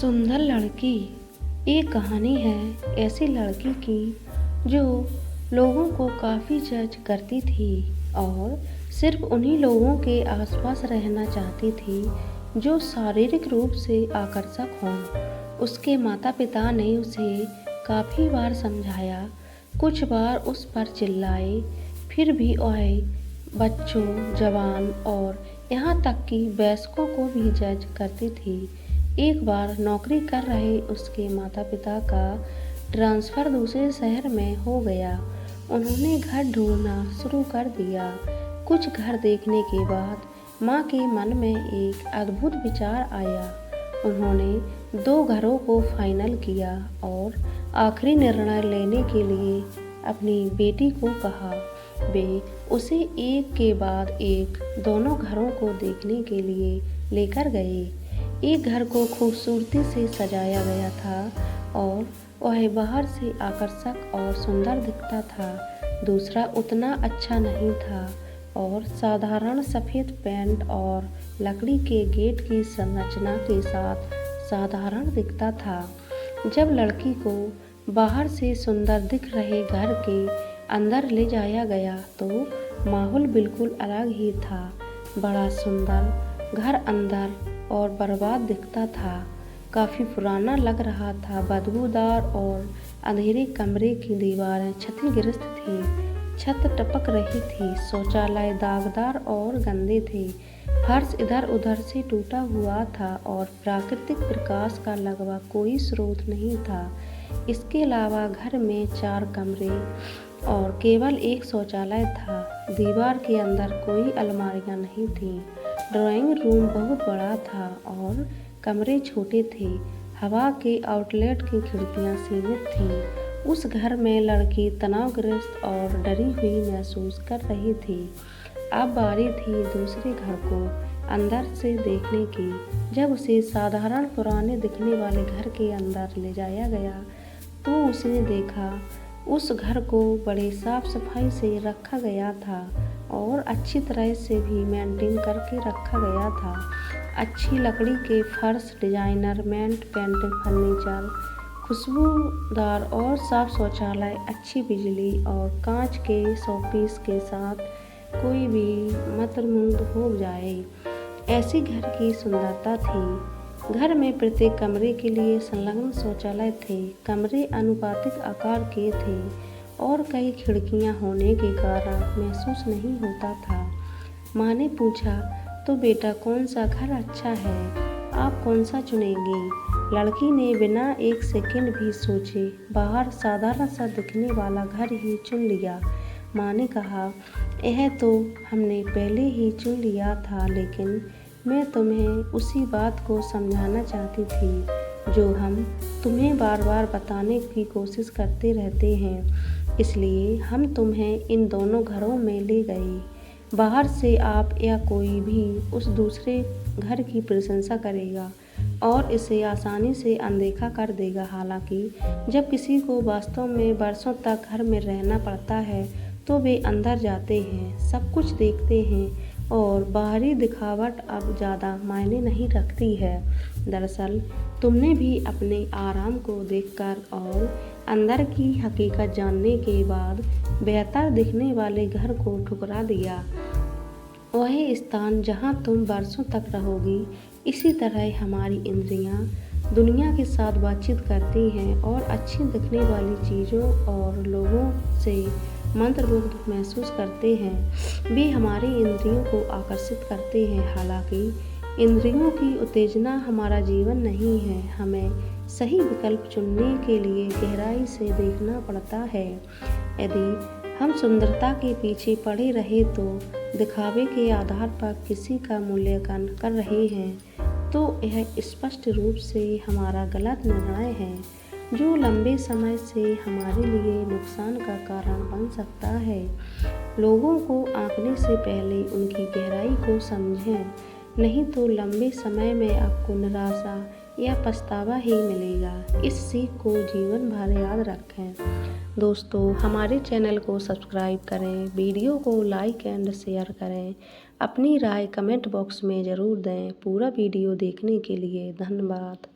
सुंदर लड़की। एक कहानी है ऐसी लड़की की जो लोगों को काफ़ी जज करती थी और सिर्फ उन्हीं लोगों के आसपास रहना चाहती थी जो शारीरिक रूप से आकर्षक हों। उसके माता पिता ने उसे काफ़ी बार समझाया, कुछ बार उस पर चिल्लाए, फिर भी वह बच्चों, जवान और यहाँ तक कि वयस्कों को भी जज करती थी। एक बार नौकरी कर रहे उसके माता पिता का ट्रांसफ़र दूसरे शहर में हो गया। उन्होंने घर ढूंढना शुरू कर दिया। कुछ घर देखने के बाद माँ के मन में एक अद्भुत विचार आया। उन्होंने 2 घरों को फाइनल किया और आखिरी निर्णय लेने के लिए अपनी बेटी को कहा। वे उसे एक के बाद एक दोनों घरों को देखने के लिए लेकर गए। एक घर को खूबसूरती से सजाया गया था और वह बाहर से आकर्षक और सुंदर दिखता था। दूसरा उतना अच्छा नहीं था और साधारण सफ़ेद पेंट और लकड़ी के गेट की संरचना के साथ साधारण दिखता था। जब लड़की को बाहर से सुंदर दिख रहे घर के अंदर ले जाया गया तो माहौल बिल्कुल अलग ही था। बड़ा सुंदर घर अंदर और बर्बाद दिखता था। काफ़ी पुराना लग रहा था, बदबूदार और अंधेरे कमरे की दीवारें क्षतिग्रस्त थी, छत टपक रही थी, शौचालय दागदार और गंदे थे, फर्श इधर उधर से टूटा हुआ था और प्राकृतिक प्रकाश का लगभग कोई स्रोत नहीं था। इसके अलावा घर में 4 कमरे और केवल एक शौचालय था। दीवार के अंदर कोई अलमारियां नहीं थीं। ड्राइंग रूम बहुत बड़ा था और कमरे छोटे थे। हवा के आउटलेट की खिड़कियां सीमित थीं। उस घर में लड़की तनावग्रस्त और डरी हुई महसूस कर रही थी। अब बारी थी दूसरे घर को अंदर से देखने की। जब उसे साधारण पुराने दिखने वाले घर के अंदर ले जाया गया तो उसने देखा उस घर को बड़े साफ सफाई से रखा गया था और अच्छी तरह से भी मेंटेन करके रखा गया था। अच्छी लकड़ी के फर्श, डिजाइनर पेंटेड फर्नीचर, खुशबूदार और साफ शौचालय, अच्छी बिजली और कांच के शोपीस के साथ कोई भी मंत्रमुग्ध हो जाए, ऐसी घर की सुंदरता थी। घर में प्रत्येक कमरे के लिए संलग्न शौचालय थे। कमरे अनुपातिक आकार के थे और कई खिड़कियां होने के कारण महसूस नहीं होता था। माँ ने पूछा, तो बेटा कौन सा घर अच्छा है? आप कौन सा चुनेंगी? लड़की ने बिना एक सेकंड भी सोचे बाहर साधारण सा दिखने वाला घर ही चुन लिया। माँ ने कहा, यह तो हमने पहले ही चुन लिया था, लेकिन मैं तुम्हें उसी बात को समझाना चाहती थी जो हम तुम्हें बार बार बताने की कोशिश करते रहते हैं। इसलिए हम तुम्हें इन दोनों घरों में ले गए। बाहर से आप या कोई भी उस दूसरे घर की प्रशंसा करेगा और इसे आसानी से अनदेखा कर देगा। हालांकि जब किसी को वास्तव में बरसों तक घर में रहना पड़ता है तो वे अंदर जाते हैं, सब कुछ देखते हैं और बाहरी दिखावट अब ज़्यादा मायने नहीं रखती है। दरअसल तुमने भी अपने आराम को देखकर और अंदर की हकीकत जानने के बाद बेहतर दिखने वाले घर को ठुकरा दिया। वह स्थान जहाँ तुम बरसों तक रहोगी। इसी तरह हमारी इंद्रियाँ दुनिया के साथ बातचीत करती हैं और अच्छी दिखने वाली चीज़ों और लोगों से मंत्रमुग्ध महसूस करते हैं। वे हमारी इंद्रियों को आकर्षित करते हैं। हालांकि इंद्रियों की उत्तेजना हमारा जीवन नहीं है। हमें सही विकल्प चुनने के लिए गहराई से देखना पड़ता है। यदि हम सुंदरता के पीछे पड़े रहे तो दिखावे के आधार पर किसी का मूल्यांकन कर रहे हैं तो यह स्पष्ट रूप से हमारा गलत निर्णय है जो लंबे समय से हमारे लिए नुकसान का कारण बन सकता है। लोगों को आंकने से पहले उनकी गहराई को समझें, नहीं तो लंबे समय में आपको निराशा या पछतावा ही मिलेगा। इस सीख को जीवन भर याद रखें। दोस्तों, हमारे चैनल को सब्सक्राइब करें, वीडियो को लाइक एंड शेयर करें, अपनी राय कमेंट बॉक्स में ज़रूर दें। पूरा वीडियो देखने के लिए धन्यवाद।